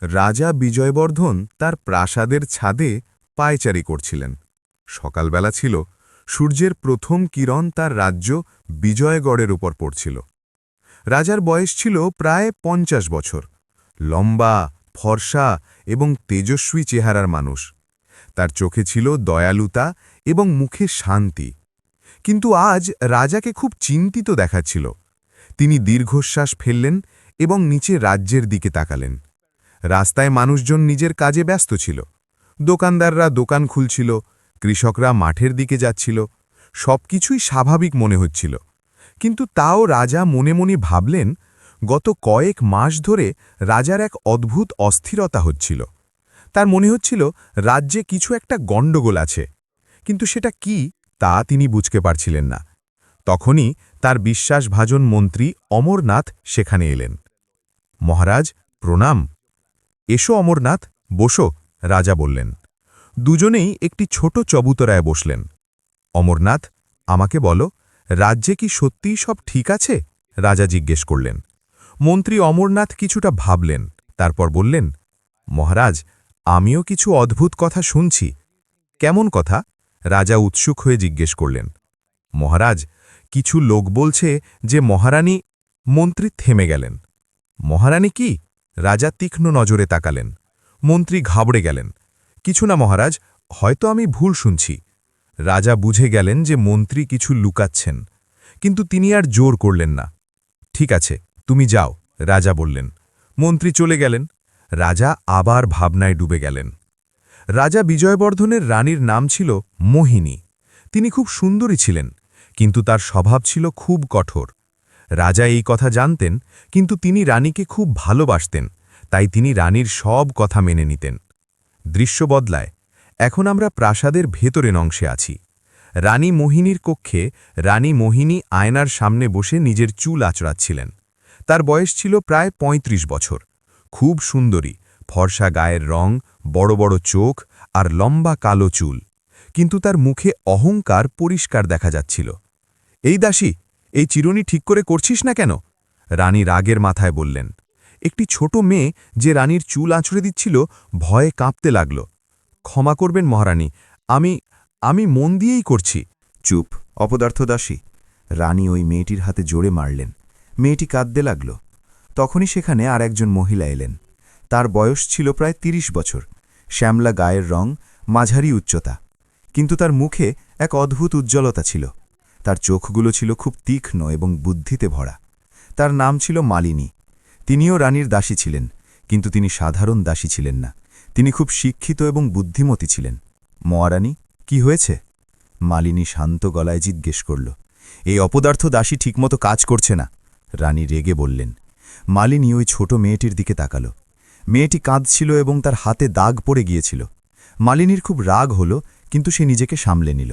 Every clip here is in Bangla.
রাজা বিজয়বর্ধন তার প্রাসাদের ছাদে পায়চারি করছিলেন। সকালবেলা ছিল, সূর্যের প্রথম কিরণ তার রাজ্য বিজয়গড়ের উপর পড়ছিল। রাজার বয়স ছিল প্রায় ৫০ বছর। লম্বা, ফর্সা এবং তেজস্বী চেহারার মানুষ। তার চোখে ছিল দয়ালুতা এবং মুখে শান্তি। কিন্তু আজ রাজাকে খুব চিন্তিত দেখাচ্ছিল। তিনি দীর্ঘশ্বাস ফেললেন এবং নিচে রাজ্যের দিকে তাকালেন। রাস্তায় মানুষজন নিজের কাজে ব্যস্ত ছিল। দোকানদাররা দোকান খুলছিল, কৃষকরা মাঠের দিকে যাচ্ছিল। সবকিছুই স্বাভাবিক মনে হচ্ছিল। কিন্তু তাও রাজা মনে মনে ভাবলেন, গত কয়েক মাস ধরে রাজার এক অদ্ভুত অস্থিরতা হচ্ছিল। তার মনে হচ্ছিল রাজ্যে কিছু একটা গণ্ডগোল আছে, কিন্তু সেটা কি তা তিনি বুঝতে পারছিলেন না। তখনই তার বিশ্বাসভাজন মন্ত্রী অমরনাথ সেখানে এলেন। মহারাজ, প্রণাম। এসো অমরনাথ, বসো, রাজা বললেন। দুজনেই একটি ছোট চবুতরায় বসলেন। অমরনাথ, আমাকে বলো, রাজ্যে কি সত্যিই সব ঠিক আছে? রাজা জিজ্ঞেস করলেন। মন্ত্রী অমরনাথ কিছুটা ভাবলেন, তারপর বললেন, মহারাজ, আমিও কিছু অদ্ভুত কথা শুনছি। কেমন কথা? রাজা উৎসুক হয়ে জিজ্ঞেস করলেন। মহারাজ, কিছু লোক বলছে যে মহারানী। মন্ত্রী থেমে গেলেন। মহারানী কি? রাজা তীক্ষ্ণ নজরে তাকালেন। মন্ত্রী ঘাবড়ে গেলেন। কিছু না মহারাজ, হয়তো আমি ভুল শুনছি। রাজা বুঝে গেলেন যে মন্ত্রী কিছু লুকাচ্ছেন, কিন্তু তিনি আর জোর করলেন না। ঠিক আছে, তুমি যাও, রাজা বললেন। মন্ত্রী চলে গেলেন। রাজা আবার ভাবনায় ডুবে গেলেন। রাজা বিজয়বর্ধনের রানীর নাম ছিল মোহিনী। তিনি খুব সুন্দরী ছিলেন, কিন্তু তার স্বভাব ছিল খুব কঠোর। রাজা এই কথা জানতেন, কিন্তু তিনি রানীকে খুব ভালোবাসতেন, তাই তিনি রানীর সব কথা মেনে নিতেন। দৃশ্য বদলায়। এখন আমরা প্রাসাদের ভেতরের অংশে আছি। রানী মোহিনীর কক্ষে রানী মোহিনী আয়নার সামনে বসে নিজের চুল আঁচড়াচ্ছিলেন। তার বয়স ছিল প্রায় ৩৫ বছর। খুব সুন্দরী, ফর্সা গায়ের রং, বড় বড় চোখ আর লম্বা কালো চুল। কিন্তু তার মুখে অহংকার পরিষ্কার দেখা যাচ্ছিল। এই দাসী, এই চিরুনি ঠিক করে করছিস না কেন? রানী রাগের মাথায় বললেন। একটি ছোট মেয়ে যে রানীর চুল আঁচড়ে দিচ্ছিল ভয়ে কাঁপতে লাগল। ক্ষমা করবেন মহারানী, আমি মন দিয়েই করছি। চুপ, অপদার্থ দাসী। রানী ওই মেয়েটির হাতে জোরে মারলেন। মেয়েটি কাঁদতে লাগল। তখনই সেখানে আর একজন মহিলা এলেন। তার বয়স ছিল প্রায় ৩০ বছর। শ্যামলা গায়ের রং, মাঝারি উচ্চতা। কিন্তু তার মুখে এক অদ্ভুত উজ্জ্বলতা ছিল। তার চোখগুলো ছিল খুব তীক্ষ্ণ এবং বুদ্ধিতে ভরা। তার নাম ছিল মালিনী। তিনিও রানীর দাসী ছিলেন, কিন্তু তিনি সাধারণ দাসী ছিলেন না। তিনি খুব শিক্ষিত এবং বুদ্ধিমতী ছিলেন। মহারানী, কি হয়েছে? মালিনী শান্ত গলায় জিজ্ঞেস করল। এই অপদার্থ দাসী ঠিকমতো কাজ করছে না, রানী রেগে বললেন। মালিনী ওই ছোট মেয়েটির দিকে তাকাল। মেয়েটি কাঁদছিল এবং তার হাতে দাগ পড়ে গিয়েছিল। মালিনীর খুব রাগ হল, কিন্তু সে নিজেকে সামলে নিল।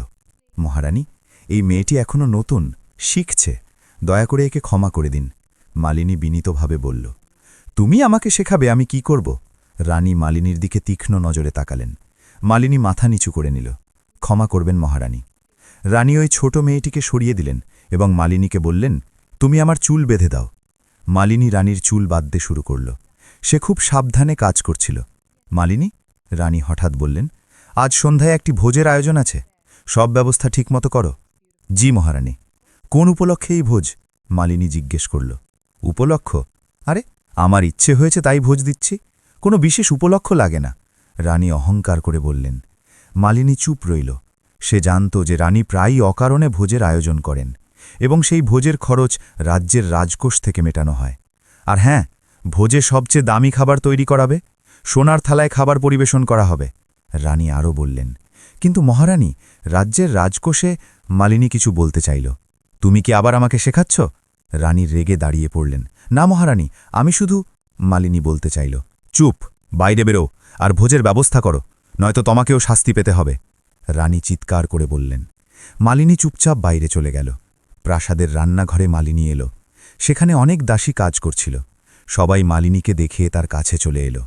মহারানী, এই মেয়েটি এখনো নতুন, শিখছে। দয়া করে একে ক্ষমা করে দিন, মালিনী বিনীতভাবে বলল। তুমি আমাকে শেখাবে আমি কি করব? রানী মালিনীর দিকে তীক্ষ্ণ নজরে তাকালেন। মালিনী মাথা নিচু করে নিল। ক্ষমা করবেন মহারানী। রানী ওই ছোট মেয়েটিকে সরিয়ে দিলেন এবং মালিনীকে বললেন, তুমি আমার চুল বেঁধে দাও। মালিনী রানীর চুল বাঁধতে শুরু করল। সে খুব সাবধানে কাজ করছিল। মালিনী, রানী হঠাৎ বললেন, আজ সন্ধ্যায় একটি ভোজের আয়োজন আছে, সব ব্যবস্থা ঠিকমতো করো। জি মহারানী। কোন উপলক্ষে এই ভোজ? মালিনী জিজ্ঞেস করল। উপলক্ষ? আরে, আমার ইচ্ছে হয়েছে তাই ভোজ দিচ্ছি, কোনো বিশেষ উপলক্ষ লাগে না, রানী অহংকার করে বললেন। মালিনী চুপ রইল। সে জানত যে রানী প্রায়ই অকারণে ভোজের আয়োজন করেন, এবং সেই ভোজের খরচ রাজ্যের রাজকোষ থেকে মেটানো হয়। আর হ্যাঁ, ভোজে সবচেয়ে দামি খাবার তৈরি করাবে, সোনার থালায় খাবার পরিবেশন করা হবে, রানী আরও বললেন। কিন্তু মহারানী, রাজ্যের রাজকোষে। মালিনী কিছু বলতে চাইল। তুমি কি আবার আমাকে শেখাচ্ছ? রানী রেগে দাঁড়িয়ে পড়লেন। না মহারানী, আমি শুধু। মালিনী বলতে চাইল। চুপ, বাইরে বেরো আর ভোজের ব্যবস্থা করো, নয়তো তোমাকেও শাস্তি পেতে হবে, রানী চিৎকার করে বললেন। মালিনী চুপচাপ বাইরে চলে গেল। প্রাসাদের রান্নাঘরে মালিনী এলো। সেখানে অনেক দাসী কাজ করছিল। সবাই মালিনীকে দেখে তার কাছে চলে এলো।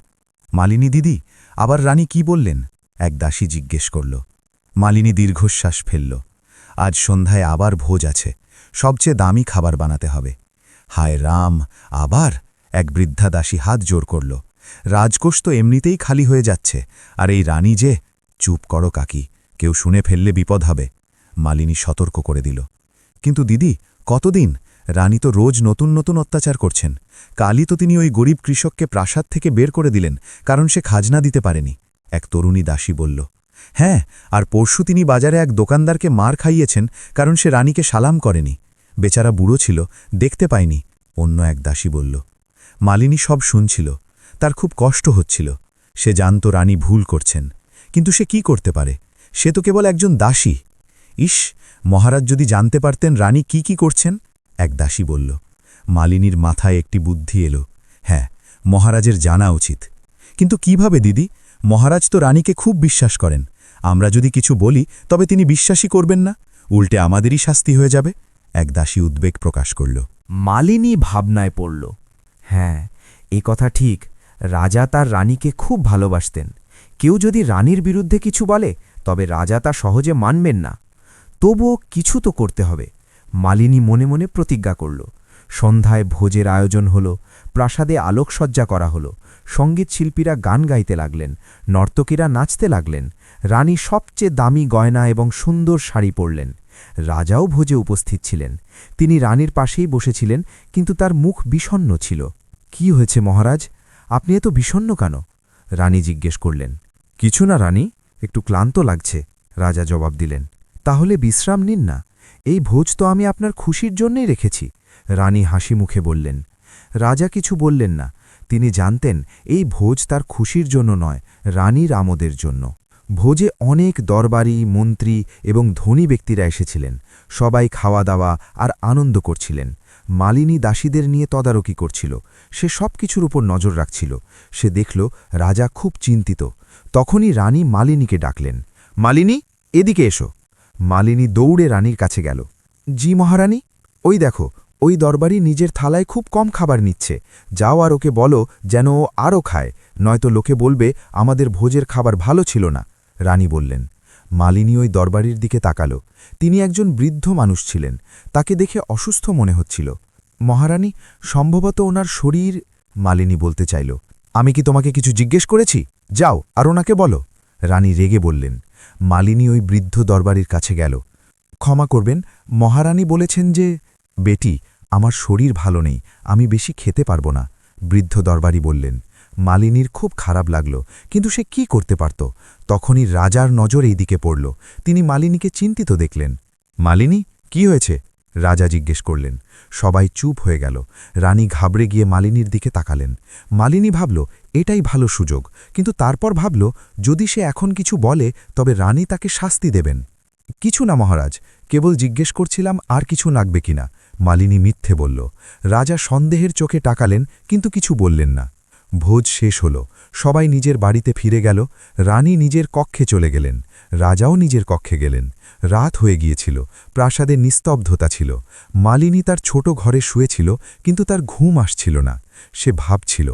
মালিনী দিদি, আবার রানী কি বললেন? এক দাসী জিজ্ঞেস করল। মালিনী দীর্ঘশ্বাস ফেলল। আজ সন্ধ্যায় আবার ভোজ আছে, সবচেয়ে দামি খাবার বানাতে হবে। হায় রাম, আবার? এক বৃদ্ধা দাসী হাত জোর করল। রাজকোষ তো এমনিতেই খালি হয়ে যাচ্ছে, আর এই রানী যে। চুপ করো কাকি, কেউ শুনে ফেললে বিপদ হবে, মালিনী সতর্ক করে দিল। কিন্তু দিদি, কতদিন? রানী তো রোজ নতুন নতুন অত্যাচার করছেন। কালই তো তিনি ওই গরিব কৃষককে প্রাসাদ থেকে বের করে দিলেন, কারণ সে খাজনা দিতে পারেনি, এক তরুণী দাসী বলল। হ্যাঁ, আর পরশু তিনি বাজারে এক দোকানদারকে মার খাইয়েছেন, কারণ সে রানীকে সালাম করেনি। বেচারা বুড়ো ছিল, দেখতে পায়নি, অন্য এক দাসী বলল। মালিনী সব শুনছিল। তার খুব কষ্ট হচ্ছিল। সে জানত রানী ভুল করছেন, কিন্তু সে কি করতে পারে? সে তো কেবল একজন দাসী। ইস, মহারাজ যদি জানতে পারতেন রানী কি কি করছেন, এক দাসী বলল। মালিনীর মাথায় একটি বুদ্ধি এলো। হ্যাঁ, মহারাজের জানা উচিত। কিন্তু কিভাবে দিদি? মহারাজ তো রানীকে খুব বিশ্বাস করেন। আমরা যদি কিছু বলি তবে তিনি বিশ্বাসই করবেন না, উল্টে আমাদেরই শাস্তি হয়ে যাবে, এক দাসী উদ্বেগ প্রকাশ করল। মালিনী ভাবনায় পড়ল। হ্যাঁ, এ কথা ঠিক, রাজা তার রানীকে খুব ভালোবাসতেন। কেউ যদি রানীর বিরুদ্ধে কিছু বলে তবে রাজা তা সহজে মানবেন না। তবুও কিছু তো করতে হবে। মালিনী মনে মনে প্রতিজ্ঞা করল। সন্ধ্যায় ভোজের আয়োজন হল, প্রাসাদে আলোকসজ্জা করা হল, সঙ্গীত শিল্পীরা গান গাইতে লাগলেন, নর্তকীরা নাচতে লাগলেন। রানী সবচেয়ে দামি গয়না এবং সুন্দর শাড়ি পরলেন। রাজাও ভোজে উপস্থিত ছিলেন। তিনি রানীর পাশেই বসেছিলেন, কিন্তু তার মুখ বিষণ্ণ ছিল। কি হয়েছে মহারাজ, আপনি এত বিষণ্ণ কেন? রানী জিজ্ঞেস করলেন। কিছু না রানী, একটু ক্লান্ত লাগছে, রাজা জবাব দিলেন। তাহলে বিশ্রাম নিন না, এই ভোজ তো আমি আপনার খুশির জন্যই রেখেছি, রানী হাসি মুখে বললেন। রাজা কিছু বললেন না। তিনি জানতেন এই ভোজ তার খুশির জন্য নয়, রানীর আমোদের জন্য। ভোজে অনেক দরবারি, মন্ত্রী এবং ধনী ব্যক্তিরা এসেছিলেন। সবাই খাওয়া দাওয়া আর আনন্দ করছিলেন। মালিনী দাসীদের নিয়ে তদারকি করছিল। সে সব কিছুর উপর নজর রাখছিল। সে দেখল রাজা খুব চিন্তিত। তখনই রানী মালিনীকে ডাকলেন। মালিনী, এদিকে এসো। মালিনী দৌড়ে রানীর কাছে গেল। জি মহারানী। ওই দেখো, ওই দরবারি নিজের থালায় খুব কম খাবার নিচ্ছে। যাও আর ওকে বলো যেন ও আরও খায়, নয়তো লোকে বলবে আমাদের ভোজের খাবার ভালো ছিল না, রানী বললেন। মালিনী ওই দরবারির দিকে তাকাল। তিনি একজন বৃদ্ধ মানুষ ছিলেন। তাকে দেখে অসুস্থ মনে হচ্ছিল। মহারানী, সম্ভবত ওনার শরীর। মালিনী বলতে চাইল। আমি কি তোমাকে কিছু জিজ্ঞেস করেছি? যাও আর ওনাকে বলো, রানী রেগে বললেন। মালিনী ওই বৃদ্ধ দরবারির কাছে গেল। ক্ষমা করবেন, মহারানী বলেছেন যে। বেটি, আমার শরীর ভালো নেই, আমি বেশি খেতে পারব না, বৃদ্ধ দরবারি বললেন। মালিনীর খুব খারাপ লাগল, কিন্তু সে কি করতে পারত? তখনই রাজার নজর এই দিকে পড়ল। তিনি মালিনীকে চিন্তিত দেখলেন। মালিনী, কি হয়েছে? রাজা জিজ্ঞেস করলেন। সবাই চুপ হয়ে গেল। রানী ঘাবড়ে গিয়ে মালিনীর দিকে তাকালেন। মালিনী ভাবল এটাই ভালো সুযোগ, কিন্তু তারপর ভাবল যদি সে এখন কিছু বলে তবে রানী তাকে শাস্তি দেবেন। কিছু না মহারাজ, কেবল জিজ্ঞেস করছিলাম আর কিছু লাগবে কিনা, মালিনী মিথ্যে বলল। রাজা সন্দেহের চোখে তাকালেন, কিন্তু কিছু বললেন না। ভোজ শেষ হল, সবাই নিজের বাড়িতে ফিরে গেল। রানী নিজের কক্ষে চলে গেলেন, রাজাও নিজের কক্ষে গেলেন। রাত হয়ে গিয়েছিল, প্রাসাদে নিস্তব্ধতা ছিল। মালিনী তার ছোট ঘরে শুয়েছিল, কিন্তু তার ঘুম আসছিল না। সে ভাবছিল,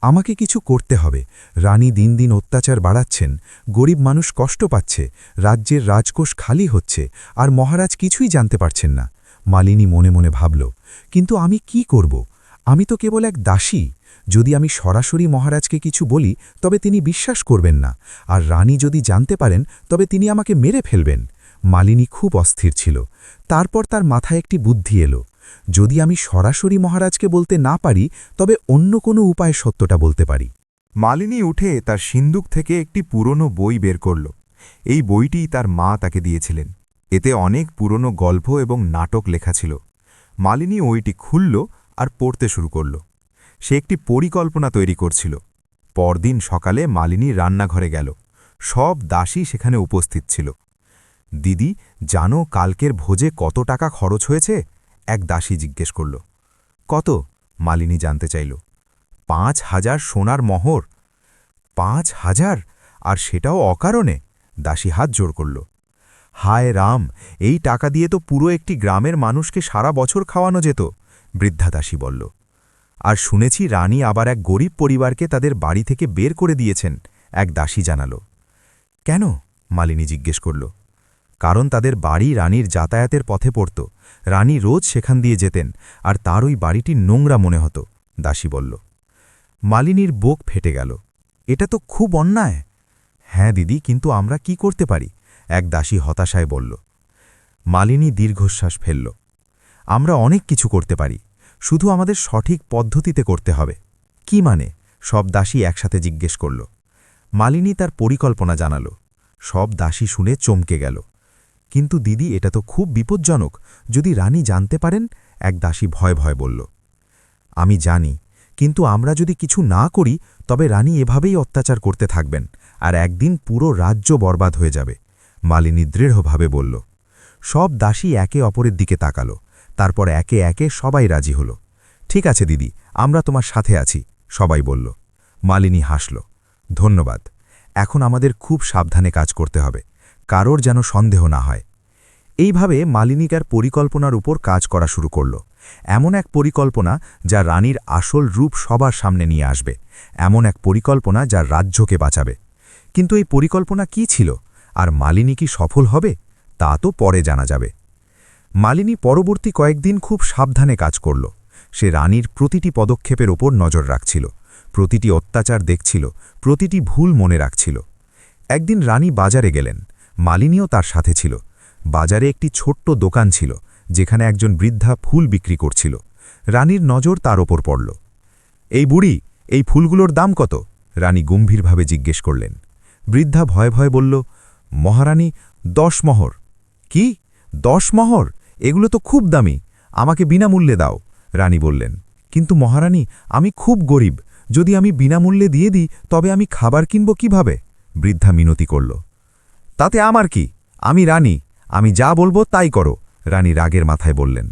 আমাকে কিছু করতে হবে। রানী দিন দিন অত্যাচার বাড়াচ্ছেন, গরিব মানুষ কষ্ট পাচ্ছে, রাজ্যের রাজকোষ খালি হচ্ছে, আর মহারাজ কিছুই জানতে পারছেন না। মালিনী মনে মনে ভাবল, কিন্তু আমি কি করব? আমি তো কেবল এক দাসী। যদি আমি সরাসরি মহারাজকে কিছু বলি তবে তিনি বিশ্বাস করবেন না, আর রানী যদি জানতে পারেন তবে তিনি আমাকে মেরে ফেলবেন। মালিনী খুব অস্থির ছিল। তারপর তার মাথায় একটি বুদ্ধি এলো। যদি আমি সরাসরি মহারাজকে বলতে না পারি তবে অন্য কোনো উপায়ে সত্যটা বলতে পারি। মালিনী উঠে তার সিন্দুক থেকে একটি পুরনো বই বের করল। এই বইটি তার মা তাকে দিয়েছিলেন। এতে অনেক পুরনো গল্প এবং নাটক লেখা ছিল। মালিনী ওইটি খুলল আর পড়তে শুরু করল। সে একটি পরিকল্পনা তৈরি করছিল। পরদিন সকালে মালিনী রান্নাঘরে গেল। সব দাসী সেখানে উপস্থিত ছিল। দিদি, জানো কালকের ভোজে কত টাকা খরচ হয়েছে? এক দাসী জিজ্ঞেস করল। কত? মালিনী জানতে চাইল। ৫,০০০ সোনার মোহর। ৫,০০০? আর সেটাও অকারণে? দাসী হাত জোড় করল। হায় রাম, এই টাকা দিয়ে তো পুরো একটি গ্রামের মানুষকে সারা বছর খাওয়ানো যেত, বৃদ্ধা দাসী বলল। আর শুনেছি রানী আবার এক গরিব পরিবারকে তাদের বাড়ি থেকে বের করে দিয়েছেন, এক দাসী জানাল। কেন? মালিনী জিজ্ঞেস করল। কারণ তাদের বাড়ি রানীর যাতায়াতের পথে পড়ত। রানী রোজ সেখান দিয়ে যেতেন, আর তার ওই বাড়িটি নোংরা মনে হতো, দাসী বলল। মালিনীর বুক ফেটে গেল। এটা তো খুব অন্যায়। হ্যাঁ দিদি, কিন্তু আমরা কি করতে পারি? এক দাসী হতাশায় বলল। মালিনী দীর্ঘশ্বাস ফেলল। আমরা অনেক কিছু করতে পারি, শুধু আমাদের সঠিক পদ্ধতিতে করতে হবে। কি মানে? সব দাসী একসাথে জিজ্ঞেস করল। মালিনী তার পরিকল্পনা জানাল। সব দাসী শুনে চমকে গেল। কিন্তু দিদি, এটা তো খুব বিপজ্জনক। যদি রানী জানতে পারেন? এক দাসী ভয় ভয় বলল। আমি জানি, কিন্তু আমরা যদি কিছু না করি তবে রানী এভাবেই অত্যাচার করতে থাকবেন, আর একদিন পুরো রাজ্য বরবাদ হয়ে যাবে, মালিনী দৃঢ়ভাবে বলল। সব দাসী একে অপরের দিকে তাকাল। তারপর একে একে সবাই রাজি হল। ঠিক আছে দিদি, আমরা তোমার সাথে আছি, সবাই বলল। মালিনী হাসল। ধন্যবাদ। এখন আমাদের খুব সাবধানে কাজ করতে হবে, কারোর যেন সন্দেহ না হয়। এইভাবে মালিনীকার পরিকল্পনার উপর কাজ করা শুরু করল। এমন এক পরিকল্পনা যা রানীর আসল রূপ সবার সামনে নিয়ে আসবে, এমন এক পরিকল্পনা যা রাজ্যকে বাঁচাবে। কিন্তু এই পরিকল্পনা কি ছিল, আর মালিনী কি সফল হবে, তা তো পরে জানা যাবে। মালিনী পরবর্তী কয়েকদিন খুব সাবধানে কাজ করল। সে রানীর প্রতিটি পদক্ষেপের ওপর নজর রাখছিল, প্রতিটি অত্যাচার দেখছিল, প্রতিটি ভুল মনে রাখছিল। একদিন রানী বাজারে গেলেন। মালিনীও তার সাথে ছিল। বাজারে একটি ছোট্ট দোকান ছিল, যেখানে একজন বৃদ্ধা ফুল বিক্রি করছিল। রানীর নজর তার ওপর পড়ল। এই বুড়ি, এই ফুলগুলোর দাম কত? রানী গম্ভীরভাবে জিজ্ঞেস করলেন। বৃদ্ধা ভয়ে ভয়ে বলল, মহারানী, 10 মোহর। কি? 10 মোহর? এগুলো তো খুব দামি, আমাকে বিনামূল্যে দাও, রানী বললেন। কিন্তু মহারানী, আমি খুব গরিব, যদি আমি বিনামূল্যে দিয়ে দিই তবে আমি খাবার কিনব কিভাবে? বৃদ্ধা মিনতি করল। তাতে আমার কি? আমি রানী, আমি যা বলবো তাই করো, রানী রাগের মাথায় বললেন।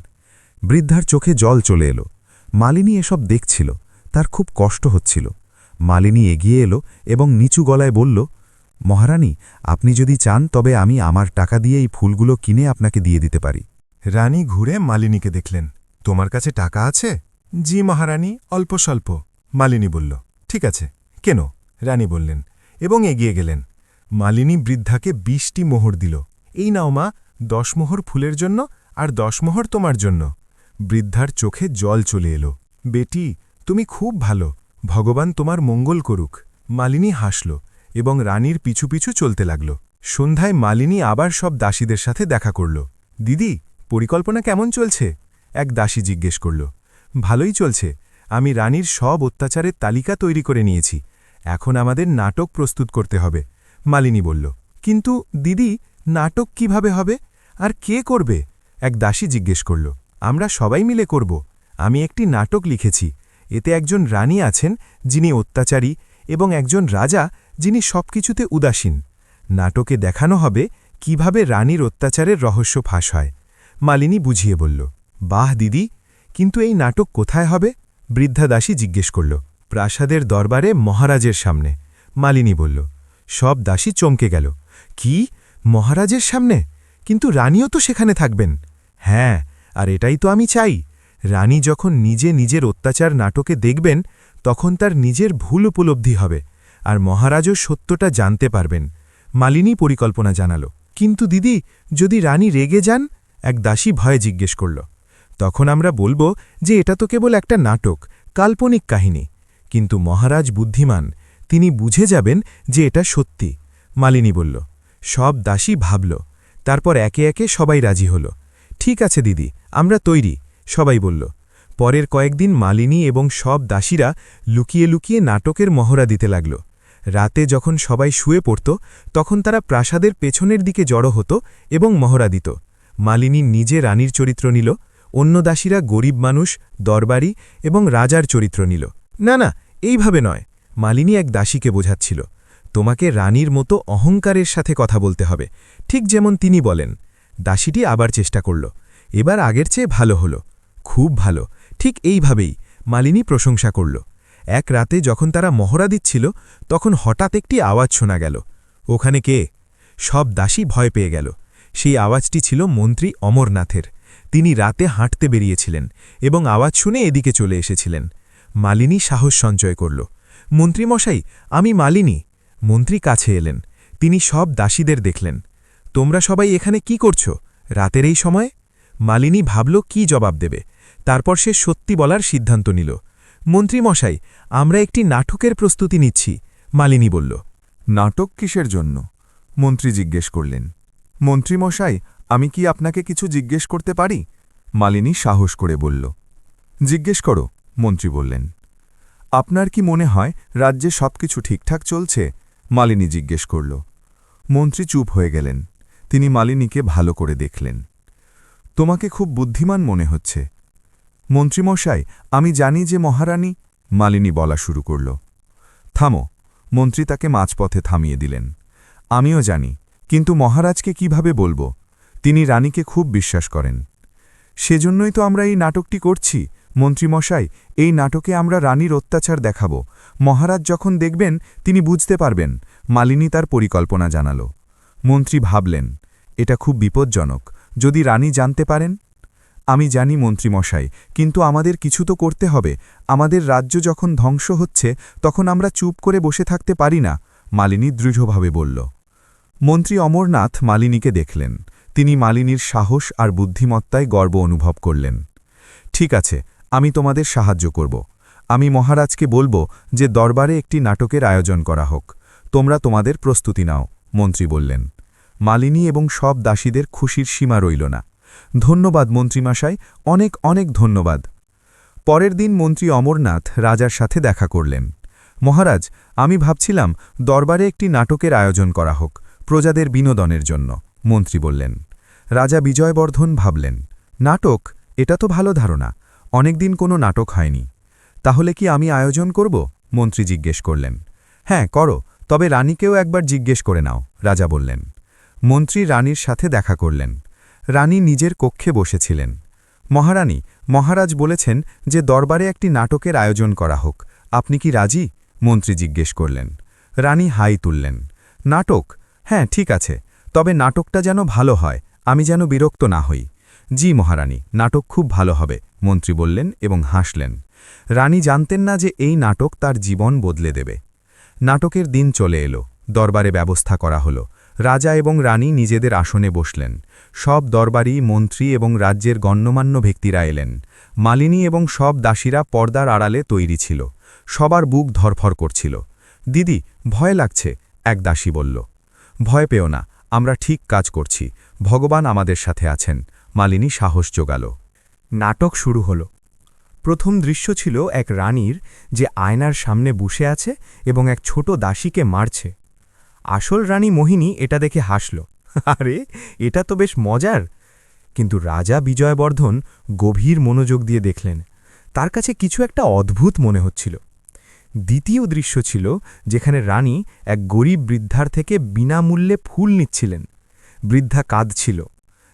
বৃদ্ধার চোখে জল চলে এলো। মালিনী এসব দেখছিল, তার খুব কষ্ট হচ্ছিল। মালিনী এগিয়ে এলো এবং নিচু গলায় বলল, মহারানী, আপনি যদি চান তবে আমি আমার টাকা দিয়ে এই ফুলগুলো কিনে আপনাকে দিয়ে দিতে পারি। রানী ঘুরে মালিনীকে দেখলেন। তোমার কাছে টাকা আছে? জি মহারানী, অল্প স্বল্প, মালিনী বলল। ঠিক আছে, কেন? রানী বললেন, এবং এগিয়ে গেলেন। মালিনী বৃদ্ধাকে 20টি মোহর দিল। এই নাও মা, 10 মোহর ফুলের জন্য আর 10 মোহর তোমার জন্য। বৃদ্ধার চোখে জল চলে এলো। বেটি, তুমি খুব ভালো, ভগবান তোমার মঙ্গল করুক। মালিনী হাসল এবং রানীর পিছু পিছু চলতে লাগল। সন্ধ্যায় মালিনী আবার সব দাসীদের সাথে দেখা করল। দিদি, পরিকল্পনা কেমন চলছে? এক দাসী জিজ্ঞেস করল। ভালোই চলছে, আমি রানীর সব অত্যাচারের তালিকা তৈরি করে নিয়েছি। এখন আমাদের নাটক প্রস্তুত করতে হবে, মালিনী বলল। কিন্তু দিদি, নাটক কিভাবে হবে, আর কে করবে? এক দাসী জিজ্ঞেস করল। আমরা সবাই মিলে করব। আমি একটি নাটক লিখেছি, এতে একজন রানী আছেন যিনি অত্যাচারী এবং একজন রাজা যিনি সবকিছুতে উদাসীন। নাটকে দেখানো হবে কিভাবে রানীর অত্যাচারের রহস্য ফাঁস হয়, মালিনী বুঝিয়ে বলল। বাহ দিদি, কিন্তু এই নাটক কোথায় হবে? বৃদ্ধা দাসী জিজ্ঞেস করল। প্রাসাদের দরবারে মহারাজের সামনে, মালিনী বলল। সব দাসী চমকে গেল। কি, মহারাজের সামনে? কিন্তু রানীও তো সেখানে থাকবেন। হ্যাঁ, আর এটাই তো আমি চাই। রানী যখন নিজে নিজের অত্যাচার নাটকে দেখবেন তখন তার নিজের ভুল উপলব্ধি হবে, আর মহারাজও সত্যটা জানতে পারবেন, মালিনী পরিকল্পনা জানাল। কিন্তু দিদি, যদি রানী রেগে যান? এক দাসী ভয়ে জিজ্ঞেস করল। তখন আমরা বলবো যে এটা তো কেবল একটা নাটক, কাল্পনিক কাহিনী। কিন্তু মহারাজ বুদ্ধিমান, তিনি বুঝে যাবেন যে এটা সত্যি, মালিনী বলল। সব দাসী ভাবল। তারপর একে একে সবাই রাজি হল। ঠিক আছে দিদি, আমরা তৈরি, সবাই বলল। পরের কয়েকদিন মালিনী এবং সব দাসীরা লুকিয়ে লুকিয়ে নাটকের মহড়া দিতে লাগল। রাতে যখন সবাই শুয়ে পড়ত তখন তারা প্রাসাদের পেছনের দিকে জড়ো হতো এবং মহড়া দিত। মালিনী নিজে রানীর চরিত্র নিল, অন্য দাসীরা গরিব মানুষ, দরবারি এবং রাজার চরিত্র নিল। না না, এইভাবে নয়, মালিনী এক দাসীকে বোঝাচ্ছিল। তোমাকে রানীর মতো অহংকারের সাথে কথা বলতে হবে, ঠিক যেমন তিনি বলেন। দাসীটি আবার চেষ্টা করল। এবার আগের চেয়ে ভালো হল, খুব ভালো, ঠিক এইভাবেই, মালিনী প্রশংসা করল। এক রাতে যখন তারা মহড়া দিচ্ছিল তখন হঠাৎ একটি আওয়াজ শোনা গেল। ওখানে কে? সব দাসী ভয় পেয়ে গেল। সেই আওয়াজটি ছিল মন্ত্রী অমরনাথের। তিনি রাতে হাঁটতে বেরিয়েছিলেন এবং আওয়াজ শুনে এদিকে চলে এসেছিলেন। মালিনী সাহস সঞ্চয় করল। মন্ত্রীমশাই, আমি মালিনী। মন্ত্রী কাছে এলেন। তিনি সব দাসীদের দেখলেন। তোমরা সবাই এখানে কি করছো রাতের এই সময়ে? মালিনী ভাবল কি জবাব দেবে। তারপর সে সত্যি বলার সিদ্ধান্ত নিল। মন্ত্রীমশাই, আমরা একটি নাটকের প্রস্তুতি নিচ্ছি, মালিনী বলল। নাটক কিসের জন্য? মন্ত্রী জিজ্ঞেস করলেন। মন্ত্রীমশাই, আমি কি আপনাকে কিছু জিজ্ঞেস করতে পারি? মালিনী সাহস করে বলল। জিজ্ঞেস করো, মন্ত্রী বললেন। আপনার কি মনে হয় রাজ্যে সবকিছু ঠিকঠাক চলছে? মালিনী জিজ্ঞেস করল। মন্ত্রী চুপ হয়ে গেলেন। তিনি মালিনীকে ভালো করে দেখলেন। তোমাকে খুব বুদ্ধিমান মনে হচ্ছে। মন্ত্রীমশাই, আমি জানি যে মহারানী। মালিনী বলা শুরু করল। থামো, মন্ত্রী তাকে মাঝপথে থামিয়ে দিলেন। আমিও জানি, কিন্তু মহারাজকে কিভাবে বলবো? তিনি রানীকে খুব বিশ্বাস করেন। সেজন্যই তো আমরা এই নাটকটি করছি। মন্ত্রীমশাই, এই নাটকে আমরা রানীর অত্যাচার দেখাব। মহারাজ যখন দেখবেন তিনি বুঝতে পারবেন। মালিনী তার পরিকল্পনা জানাল। মন্ত্রী ভাবলেন, এটা খুব বিপজ্জনক। যদি রানী জানতে পারেন? আমি জানি মন্ত্রীমশাই, কিন্তু আমাদের কিছু তো করতে হবে। আমাদের রাজ্য যখন ধ্বংস হচ্ছে তখন আমরা চুপ করে বসে থাকতে পারি না, মালিনী দৃঢ়ভাবে বলল। মন্ত্রী অমরনাথ মালিনীকে দেখলেন। তিনি মালিনীর সাহস আর বুদ্ধিমত্তায় গর্ব অনুভব করলেন। ঠিক আছে, আমি তোমাদের সাহায্য করব। আমি মহারাজকে বলবো যে দরবারে একটি নাটকের আয়োজন করা হোক। তোমরা তোমাদের প্রস্তুতি নাও, মন্ত্রী বললেন। মালিনী এবং সব দাসীদের খুশির সীমা রইল না। ধন্যবাদ মন্ত্রীমশাই, অনেক অনেক ধন্যবাদ। পরের দিন মন্ত্রী অমরনাথ রাজার সাথে দেখা করলেন। মহারাজ, আমি ভাবছিলাম দরবারে একটি নাটকের আয়োজন করা হোক, প্রজাদের বিনোদনের জন্য, মন্ত্রী বললেন। রাজা বিজয়বর্ধন ভাবলেন, নাটক? এটা তো ভালো ধারণা। অনেকদিন কোনো নাটক হয়নি। তাহলে কি আমি আয়োজন করব? মন্ত্রী জিজ্ঞেস করলেন। হ্যাঁ, করো, তবে রানীকেও একবার জিজ্ঞেস করে নাও, রাজা বললেন। মন্ত্রী রানীর সাথে দেখা করলেন। রানী নিজের কক্ষে বসেছিলেন। মহারানী, মহারাজ বলেছেন যে দরবারে একটি নাটকের আয়োজন করা হোক। আপনি কি রাজি? মন্ত্রী জিজ্ঞেস করলেন। রানী হাই তুললেন। নাটক? হ্যাঁ, ঠিক আছে, তবে নাটকটা যেন ভালো হয়, আমি যেন বিরক্ত না হই। জি মহারানী, নাটক খুব ভালো হবে, মন্ত্রী বললেন এবং হাসলেন। রানী জানতেন না যে এই নাটক তার জীবন বদলে দেবে। নাটকের দিন চলে এলো। দরবারে ব্যবস্থা করা হলো। রাজা এবং রানী নিজেদের আসনে বসলেন। সব দরবারি, মন্ত্রী এবং রাজ্যের গণ্যমান্য ব্যক্তিরা এলেন। মালিনী এবং সব দাসীরা পর্দার আড়ালে তৈরি ছিল। সবার বুক ধরফর করছিল। দিদি, ভয় লাগছে, এক দাসী বলল। ভয় পেও না, আমরা ঠিক কাজ করছি। ভগবান আমাদের সাথে আছেন, মালিনী সাহস জোগাল। নাটক শুরু হল। প্রথম দৃশ্য ছিল এক রানীর, যে আয়নার সামনে বসে আছে এবং এক ছোট দাসীকে মারছে। আসল রানী মোহিনী এটা দেখে হাসল। আরে, এটা তো বেশ মজার। কিন্তু রাজা বিজয়বর্ধন গভীর মনোযোগ দিয়ে দেখলেন। তার কাছে কিছু একটা অদ্ভুত মনে হচ্ছিল। দ্বিতীয় দৃশ্য ছিল যেখানে রানী এক গরিব বৃদ্ধার থেকে বিনামূল্যে ফুল নিচ্ছিলেন। বৃদ্ধা কাঁদছিল।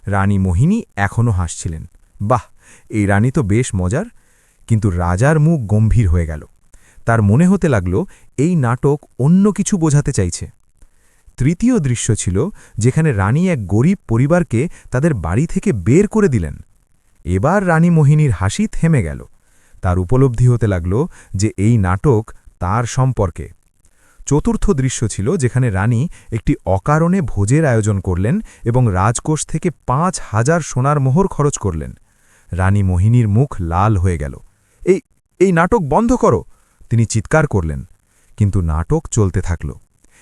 রানী মোহিনী এখনও হাসছিলেন। বাহ, এই রানী তো বেশ মজার। কিন্তু রাজার মুখ গম্ভীর হয়ে গেল। তার মনে হতে লাগল এই নাটক অন্য কিছু বোঝাতে চাইছে। তৃতীয় দৃশ্য ছিল যেখানে রানী এক গরিব পরিবারকে তাদের বাড়ি থেকে বের করে দিলেন। এবার রানী মোহিনীর হাসি থেমে গেল। তার উপলব্ধি হতে লাগল যে এই নাটক তার সম্পর্কে। চতুর্থ দৃশ্য ছিল যেখানে রানী একটি অকারণে ভোজের আয়োজন করলেন এবং রাজকোষ থেকে ৫,০০০ সোনার মোহর খরচ করলেন। রানী মোহিনীর মুখ লাল হয়ে গেল। এই নাটক বন্ধ করো, তিনি চিৎকার করলেন। কিন্তু নাটক চলতে থাকল।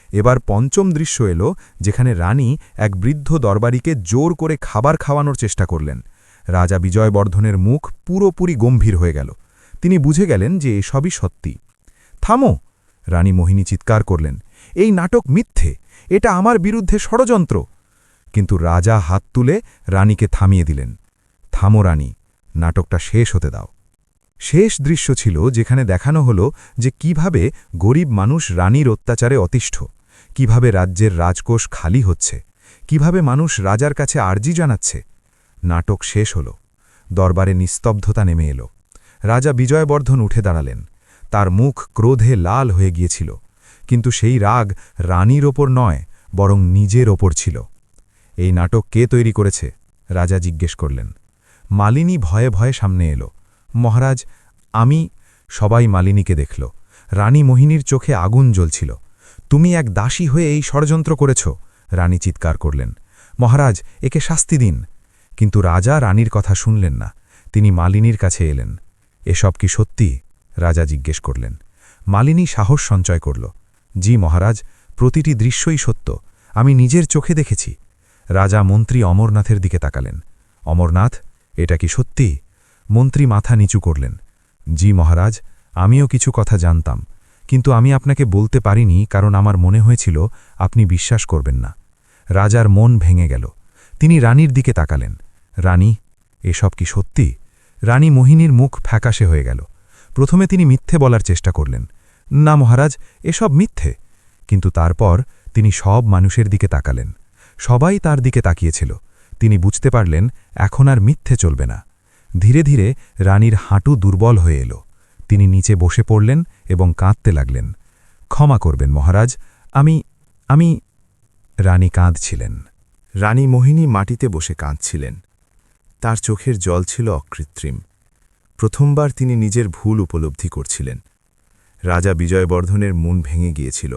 এবার পঞ্চম দৃশ্য এলো যেখানে রানী এক বৃদ্ধ দরবারীকে জোর করে খাবার খাওয়ানোর চেষ্টা করলেন। রাজা বিজয়বর্ধনের মুখ পুরোপুরি গম্ভীর হয়ে গেল। তিনি বুঝে গেলেন যে এসবই সত্যি। থামো, রানী মোহিনী চিৎকার করলেন। এই নাটক মিথ্যে, এটা আমার বিরুদ্ধে ষড়যন্ত্র। কিন্তু রাজা হাত তুলে রানীকে থামিয়ে দিলেন। থামো রানী, নাটকটা শেষ হতে দাও। শেষ দৃশ্য ছিল যেখানে দেখানো হলো যে কিভাবে গরিব মানুষ রানীর অত্যাচারে অতিষ্ঠ, কিভাবে রাজ্যের রাজকোষ খালি হচ্ছে, কিভাবে মানুষ রাজার কাছে আর্জি জানাচ্ছে। নাটক শেষ হল। দরবারে নিস্তব্ধতা নেমে এলো। রাজা বিজয়বর্ধন উঠে দাঁড়ালেন। তার মুখ ক্রোধে লাল হয়ে গিয়েছিল, কিন্তু সেই রাগ রানীর ওপর নয়, বরং নিজের ওপর ছিল। এই নাটক কে তৈরি করেছে? রাজা জিজ্ঞেস করলেন। মালিনী ভয়ে ভয়ে সামনে এলো। মহারাজ, আমি। সবাই মালিনীকে দেখল। রানী মোহিনীর চোখে আগুন জ্বলছিল। তুমি এক দাসী হয়ে এই ষড়যন্ত্র করেছ, রানী চিৎকার করলেন। মহারাজ, একে শাস্তি দিন। কিন্তু রাজা রানীর কথা শুনলেন না। তিনি মালিনীর কাছে এলেন। এসব কি সত্যি? রাজা জিজ্ঞেস করলেন। মালিনী সাহস সঞ্চয় করল। জি মহারাজ, প্রতিটি দৃশ্যই সত্য, আমি নিজের চোখে দেখেছি। রাজা মন্ত্রী অমরনাথের দিকে তাকালেন। অমরনাথ, এটা কি সত্যি? মন্ত্রী মাথা নিচু করলেন। জি মহারাজ, আমিও কিছু কথা জানতাম, কিন্তু আমি আপনাকে বলতে পারিনি কারণ আমার মনে হয়েছিল আপনি বিশ্বাস করবেন না। রাজার মন ভেঙে গেল। তিনি রানীর দিকে তাকালেন। রানী, এসব কি সত্যি? রানী মোহিনীর মুখ ফ্যাকাশে হয়ে গেল। প্রথমে তিনি মিথ্যে বলার চেষ্টা করলেন। না মহারাজ, এসব মিথ্যে। কিন্তু তারপর তিনি সব মানুষের দিকে তাকালেন। সবাই তার দিকে তাকিয়েছিল। তিনি বুঝতে পারলেন এখন আর মিথ্যে চলবে না। ধীরে ধীরে রানীর হাঁটু দুর্বল হয়ে এলো। তিনি নিচে বসে পড়লেন এবং কাঁদতে লাগলেন। ক্ষমা করবেন মহারাজ, আমি রানী কাঁদছিলেন। রানী মোহিনী মাটিতে বসে কাঁদছিলেন। তার চোখের জল ছিল অকৃত্রিম। প্রথমবার তিনি নিজের ভুল উপলব্ধি করছিলেন। রাজা বিজয়বর্ধনের মন ভেঙে গিয়েছিল।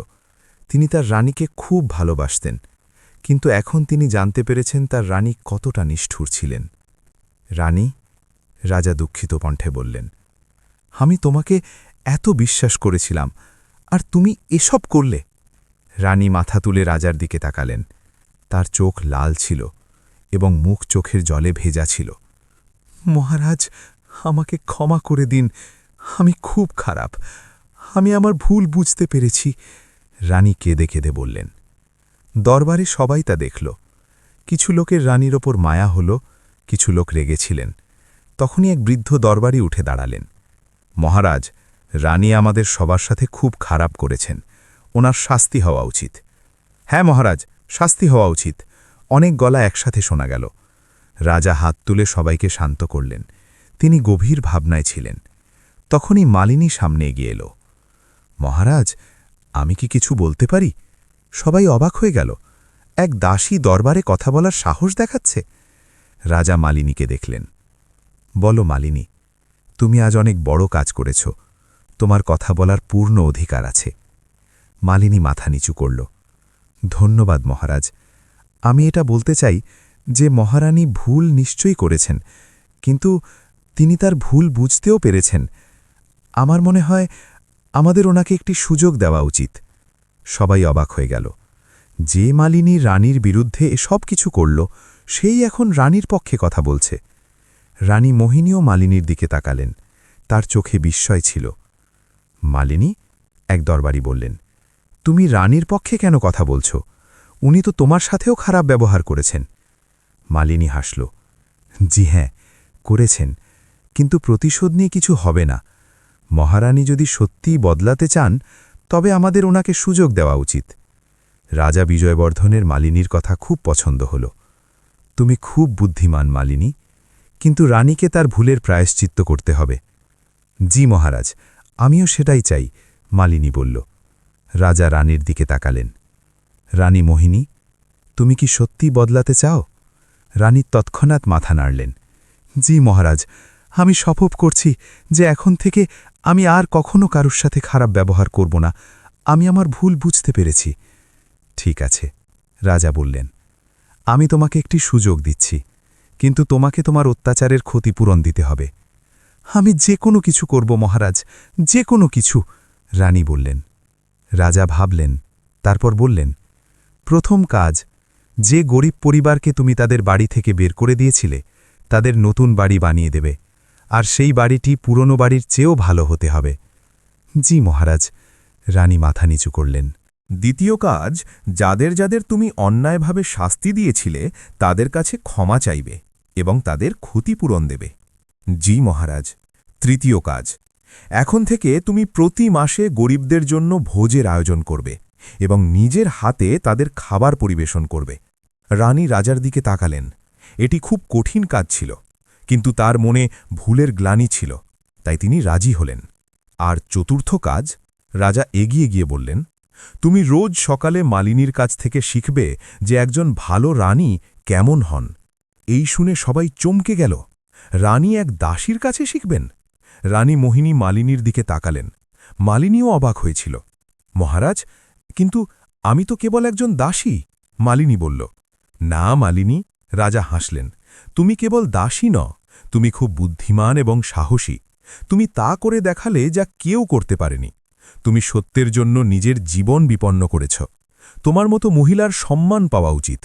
তিনি তার রানীকে খুব ভালোবাসতেন, কিন্তু এখন তিনি জানতে পেরেছেন তার রানী কতটা নিষ্ঠুর ছিলেন। রানী, রাজা দুঃখিত কণ্ঠে বললেন, আমি তোমাকে এত বিশ্বাস করেছিলাম, আর তুমি এসব করলে। রানী মাথা তুলে রাজার দিকে তাকালেন। তার চোখ লাল ছিল এবং মুখ চোখের জলে ভেজা ছিল। মহারাজ, আমাকে ক্ষমা করে দিন, আমি খুব খারাপ, আমি আমার ভুল বুঝতে পেরেছি। রানী কেঁদে কেঁদে বললেন। দরবারে সবাই তা দেখল। কিছু লোকের রানীর ওপর মায়া হল, কিছু লোক রেগেছিলেন। তখনই এক বৃদ্ধ দরবারি উঠে দাঁড়ালেন। মহারাজ, রানী আমাদের সবার সাথে খুব খারাপ করেছেন, ওনার শাস্তি হওয়া উচিত। হ্যাঁ মহারাজ, শাস্তি হওয়া উচিত, অনেক গলা একসাথে শোনা গেল। রাজা হাত তুলে সবাইকে শান্ত করলেন। তিনি গভীর ভাবনায় ছিলেন। তখনই মালিনী সামনে এগিয়ে এলো। মহারাজ, আমি কি কিছু বলতে পারি? সবাই অবাক হয়ে গেল। এক দাসী দরবারে কথা বলার সাহস দেখাচ্ছে। রাজা মালিনীকে দেখলেন। বলো মালিনী, তুমি আজ অনেক বড় কাজ করেছ, তোমার কথা বলার পূর্ণ অধিকার আছে। মালিনী মাথা নিচু করল। ধন্যবাদ মহারাজ, আমি এটা বলতে চাই যে মহারানী ভুল নিশ্চয়ই করেছেন, কিন্তু তিনি তার ভুল বুঝতেও পেরেছেন। আমার মনে হয় আমাদের ওনাকে একটি সুযোগ দেওয়া উচিত। সবাই অবাক হয়ে গেল। যে মালিনী রানীর বিরুদ্ধে এসব কিছু করল, সেই এখন রানীর পক্ষে কথা বলছে। রানী মোহিনীও মালিনীর দিকে তাকালেন। তার চোখে বিস্ময় ছিল। মালিনী, এক দরবারি বললেন, তুমি রানীর পক্ষে কেন কথা বলছ? উনি তো তোমার সাথেও খারাপ ব্যবহার করেছেন। মালিনী হাসল। জি হ্যাঁ, করেছেন, কিন্তু প্রতিশোধ নিয়ে কিছু হবে না। মহারানী যদি সত্যিই বদলাতে চান, তবে আমাদের ওনাকে সুযোগ দেওয়া উচিত। রাজা বিজয়বর্ধনের মালিনীর কথা খুব পছন্দ হল। তুমি খুব বুদ্ধিমান মালিনী, কিন্তু রানীকে তার ভুলের প্রায়শ্চিত্ত করতে হবে। জি মহারাজ, আমিও সেটাই চাই, মালিনী বলল। রাজা রানীর দিকে তাকালেন। রানী মোহিনী, তুমি কি সত্যি বদলাতে চাও? রানী তৎক্ষণাৎ মাথা নাড়লেন। জি মহারাজ, আমি শপথ করছি যে এখন থেকে আমি আর কখনো কারুর সাথে খারাপ ব্যবহার করব না। আমি আমার ভুল বুঝতে পেরেছি। ঠিক আছে, রাজা বললেন, আমি তোমাকে একটি সুযোগ দিচ্ছি, কিন্তু তোমাকে তোমার অত্যাচারের ক্ষতিপূরণ দিতে হবে। আমি যে কোনো কিছু করব মহারাজ, যে কোনো কিছু, রানী বললেন। রাজা ভাবলেন, তারপর বললেন, প্রথম কাজ, যে গরিব পরিবারকে তুমি তাদের বাড়ি থেকে বের করে দিয়েছিলে, তাদের নতুন বাড়ি বানিয়ে দেবে, আর সেই বাড়িটি পুরনো বাড়ির চেয়েও ভালো হতে হবে। জি মহারাজ, রানী মাথা নিচু করলেন। দ্বিতীয় কাজ, যাদের যাদের তুমি অন্যায়ভাবে শাস্তি দিয়েছিলে তাদের কাছে ক্ষমা চাইবে এবং তাদের ক্ষতিপূরণ দেবে। জি মহারাজ। তৃতীয় কাজ, এখন থেকে তুমি প্রতি মাসে গরিবদের জন্য ভোজের আয়োজন করবে এবং নিজের হাতে তাদের খাবার পরিবেশন করবে। রানী রাজার দিকে তাকালেন। এটি খুব কঠিন কাজ ছিল, কিন্তু তার মনে ভুলের গ্লানি ছিল, তাই তিনি রাজি হলেন। আর চতুর্থ কাজ, রাজা এগিয়ে গিয়ে বললেন, তুমি রোজ সকালে মালিনীর কাছ থেকে শিখবে যে একজন ভালো রানী কেমন হন। এই শুনে সবাই চমকে গেল। রানী এক দাসীর কাছে শিখবেন? রানী মোহিনী মালিনীর দিকে তাকালেন। মালিনীও অবাক হয়েছিল। মহারাজ, কিন্তু আমি তো কেবল একজন দাসী, মালিনী বলল। না মালিনী, রাজা হাসলেন, তুমি কেবল দাসী ন, তুমি খুব বুদ্ধিমান এবং সাহসী। তুমি তা করে দেখালে যা কেউ করতে পারেনি। তুমি সত্যের জন্য নিজের জীবন বিপন্ন করেছ। তোমার মতো মহিলার সম্মান পাওয়া উচিত।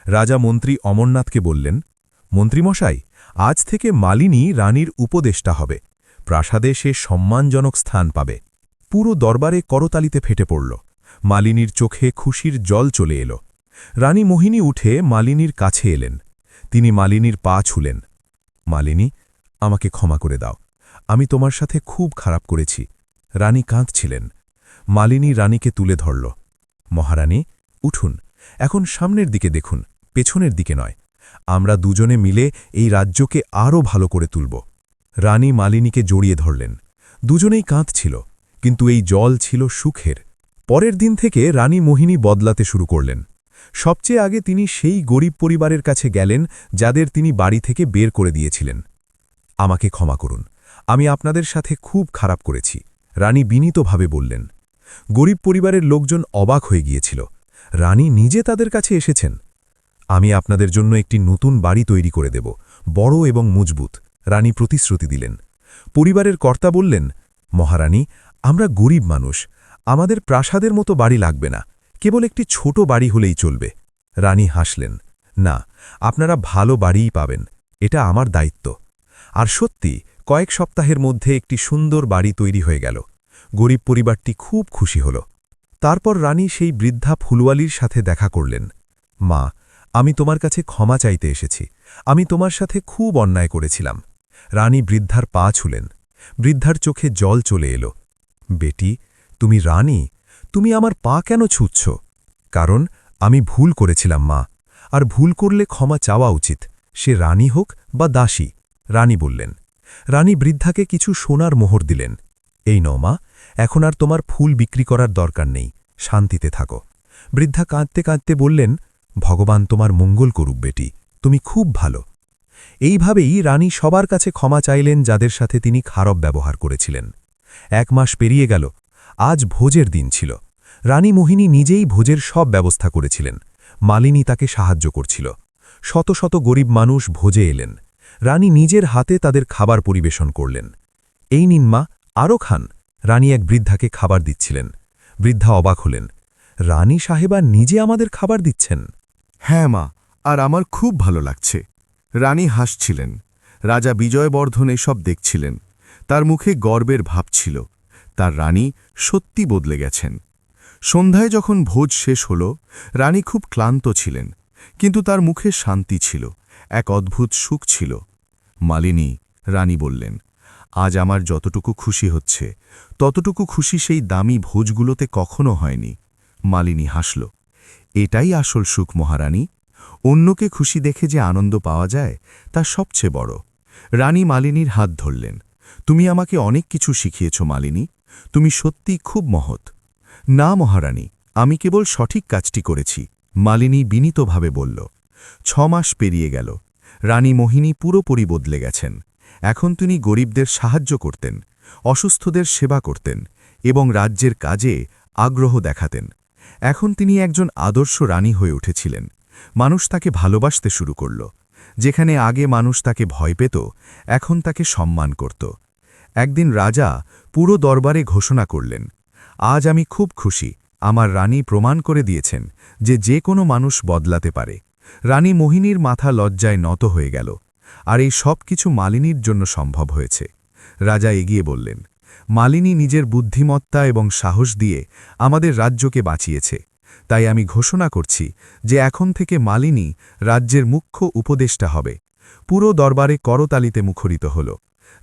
রাজা মন্ত্রী অমরনাথকে বললেন, মন্ত্রীমশাই, আজ থেকে মালিনী রানীর উপদেষ্টা হবে। প্রাসাদে সে সম্মানজনক স্থান পাবে। পুরো দরবারে করতালিতে ফেটে পড়ল। মালিনীর চোখে খুশির জল চলে এলো। রানী মোহিনী উঠে মালিনীর কাছে এলেন। তিনি মালিনীর পা ছুলেন। মালিনী, আমাকে ক্ষমা করে দাও। আমি তোমার সাথে খুব খারাপ করেছি। রানী কাঁদছিলেন। মালিনী রানীকে তুলে ধরল। মহারানী, উঠুন, এখন সামনের দিকে দেখুন, পেছনের দিকে নয়। আমরা দুজনে মিলে এই রাজ্যকে আরও ভালো করে তুলব। রানী মালিনীকে জড়িয়ে ধরলেন। দুজনেই কাঁদছিল, কিন্তু এই জল ছিল সুখের। পরের দিন থেকে রানী মোহিনী বদলাতে শুরু করলেন। সবচেয়ে আগে তিনি সেই গরিব পরিবারের কাছে গেলেন যাদের তিনি বাড়ি থেকে বের করে দিয়েছিলেন। আমাকে ক্ষমা করুন, আমি আপনাদের সাথে খুব খারাপ করেছি, রানী বিনীতভাবে বললেন। গরিব পরিবারের লোকজন অবাক হয়ে গিয়েছিল। রানী নিজে তাদের কাছে এসেছেন। আমি আপনাদের জন্য একটি নতুন বাড়ি তৈরি করে দেব, বড় এবং মজবুত, রানী প্রতিশ্রুতি দিলেন। পরিবারের কর্তা বললেন, মহারানী, আমরা গরিব মানুষ, আমাদের প্রাসাদের মতো বাড়ি লাগবে না, কেবল একটি ছোট বাড়ি হলেই চলবে। রানী হাসলেন, না, আপনারা ভালো বাড়িই পাবেন, এটা আমার দায়িত্ব। আর সত্যি কয়েক সপ্তাহের মধ্যে একটি সুন্দর বাড়ি তৈরি হয়ে গেল। গরিব পরিবারটি খুব খুশি হল। তারপর রানী সেই বৃদ্ধা ফুলওয়ালির সাথে দেখা করলেন। মা, আমি তোমার কাছে ক্ষমা চাইতে এসেছি। আমি তোমার সাথে খুব অন্যায় করেছিলাম। রানী বৃদ্ধার পা ছুলেন। বৃদ্ধার চোখে জল চলে এলো। বেটি, তুমি রানী, তুমি আমার পা কেন ছুঁচ্ছ? কারণ আমি ভুল করেছিলাম মা, আর ভুল করলে ক্ষমা চাওয়া উচিত, সে রানী হোক বা দাসী, রানী বললেন। রানী বৃদ্ধাকে কিছু সোনার মোহর দিলেন। এই নাও মা, এখন আর তোমার ফুল বিক্রি করার দরকার নেই, শান্তিতে থাকো। বৃদ্ধা কাঁদতে কাঁদতে বললেন, ভগবান তোমার মঙ্গল করুক বেটি, তুমি খুব ভালো। এইভাবেই রানী সবার কাছে ক্ষমা চাইলেন যাদের সাথে তিনি খারাপ ব্যবহার করেছিলেন। 1 মাস পেরিয়ে গেল। আজ ভোজের দিন ছিল। রানী মোহিনী নিজেই ভোজের সব ব্যবস্থা করেছিলেন। মালিনী তাকে সাহায্য করছিল। শত শত গরিব মানুষ ভোজে এলেন। রানী নিজের হাতে তাদের খাবার পরিবেশন করলেন। এই নিন মা, আরও খান। রানী এক বৃদ্ধাকে খাবার দিচ্ছিলেন। বৃদ্ধা অবাক হলেন। রানী সাহেবা নিজে আমাদের খাবার দিচ্ছেন? হ্যাঁ মা, আর আমার খুব ভালো লাগছে। রানী হাসছিলেন। রাজা বিজয়বর্ধন এসব দেখছিলেন। তার মুখে গর্বের ভাব ছিল। তার রানী সত্যি বদলে গেছেন। সন্ধ্যায় যখন ভোজ শেষ হল, রানী খুব ক্লান্ত ছিলেন, কিন্তু তার মুখে শান্তি ছিল, এক অদ্ভুত সুখ ছিল। মালিনী, রানী বললেন, আজ আমার যতটুকু খুশি হচ্ছে, ততটুকু খুশি সেই দামি ভোজগুলোতে কখনো হয়নি। মালিনী হাসল। এটাই আসল সুখ মহারানী। অন্যকে খুশি দেখে যে আনন্দ পাওয়া যায়, তা সবচেয়ে বড়। রানী মালিনীর হাত ধরলেন। তুমি আমাকে অনেক কিছু শিখিয়েছ মালিনী, তুমি সত্যি খুব মহৎ। না মহারানী, আমি কেবল সঠিক কাজটি করেছি, মালিনী বিনীতভাবে বলল। 6 মাস পেরিয়ে গেল। রানী মোহিনী পুরোপুরি বদলে গেছেন। এখন তিনি গরিবদের সাহায্য করতেন, অসুস্থদের সেবা করতেন এবং রাজ্যের কাজে আগ্রহ দেখাতেন। এখন তিনি একজন আদর্শ রানী হয়ে উঠেছিলেন। মানুষ তাকে ভালোবাসতে শুরু করল। যেখানে আগে মানুষ তাকে ভয় পেত, এখন তাকে সম্মান করত। একদিন রাজা পুরো দরবারে ঘোষণা করলেন, আজ আমি খুব খুশি, আমার রানী প্রমাণ করে দিয়েছেন যে যে কোনো মানুষ বদলাতে পারে। রানী মোহিনীর মাথা লজ্জায় নত হয়ে গেল। আর এই সব কিছু মালিনীর জন্য সম্ভব হয়েছে। রাজা এগিয়ে বললেন, মালিনী নিজের বুদ্ধিমত্তা এবং সাহস দিয়ে আমাদের রাজ্যকে বাঁচিয়েছে। তাই আমি ঘোষণা করছি যে এখন থেকে মালিনী রাজ্যের মুখ্য উপদেষ্টা হবে। পুরো দরবারে করতালিতে মুখরিত হল।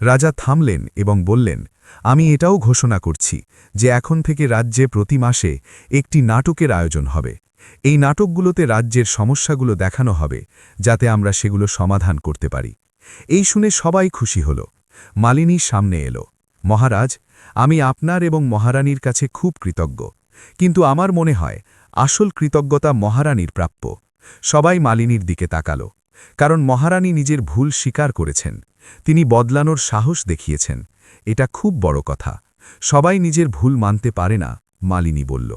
রাজা থামলেন এবং বললেন, আমি এটাও ঘোষণা করছি যে এখন থেকে রাজ্যে প্রতি মাসে একটি নাটকের আয়োজন হবে। এই নাটকগুলোতে রাজ্যের সমস্যাগুলো দেখানো হবে, যাতে আমরা সেগুলো সমাধান করতে পারি। এই শুনে সবাই খুশি হল। মালিনী সামনে এলো। মহারাজ, আমি আপনার এবং মহারানীর কাছে খুব কৃতজ্ঞ, কিন্তু আমার মনে হয় আসল কৃতজ্ঞতা মহারানীর প্রাপ্য। সবাই মালিনীর দিকে তাকালো, কারণ মহারানী নিজের ভুল স্বীকার করেছেন। তিনি বদলানোর সাহস দেখিয়েছেন। এটা খুব বড় কথা। সবাই নিজের ভুল মানতে পারে না, মালিনী বলল।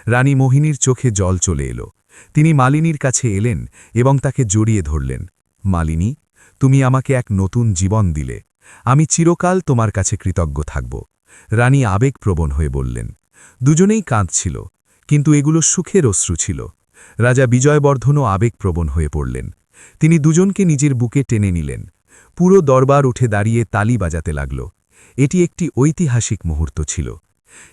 রানী মোহিনীর চোখে জল চলে এলো। তিনি মালিনীর কাছে এলেন এবং তাকে জড়িয়ে ধরলেন। মালিনী, তুমি আমাকে এক নতুন জীবন দিলে। আমি চিরকাল তোমার কাছে কৃতজ্ঞ থাকব। রানী আবেগপ্রবণ হয়ে বললেন। দুজনেই কাঁদছিল, কিন্তু এগুলো সুখের অশ্রু ছিল। রাজা বিজয়বর্ধনও আবেগপ্রবণ হয়ে পড়লেন। তিনি দুজনকে নিজের বুকে টেনে নিলেন। পুরো দরবার উঠে দাঁড়িয়ে তালি বাজাতে লাগল। এটি একটি ঐতিহাসিক মুহূর্ত ছিল।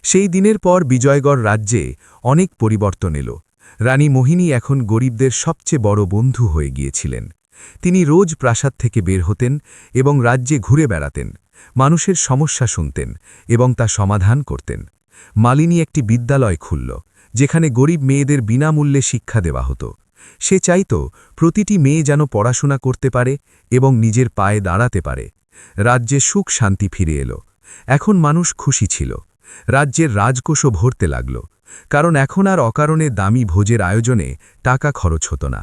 সেই দিনের পর বিজয়গড় রাজ্যে অনেক পরিবর্তন এলো। রানী মোহিনী এখন গরিবদের সবচেয়ে বড় বন্ধু হয়ে গিয়েছিলেন। তিনি রোজ প্রাসাদ থেকে বের হতেন এবং রাজ্যে ঘুরে বেড়াতেন, মানুষের সমস্যা শুনতেন এবং তা সমাধান করতেন। মালিনী একটি বিদ্যালয় খুলল, যেখানে গরিব মেয়েদের বিনামূল্যে শিক্ষা দেওয়া হতো। সে চাইত প্রতিটি মেয়ে যেন পড়াশোনা করতে পারে এবং নিজের পায়ে দাঁড়াতে পারে। রাজ্যে সুখ শান্তি ফিরে এলো। এখন মানুষ খুশি ছিল। রাজ্যের রাজকোষও ভরতে লাগল, কারণ এখন আর অকারণে দামি ভোজের আয়োজনে টাকা খরচ হতো না।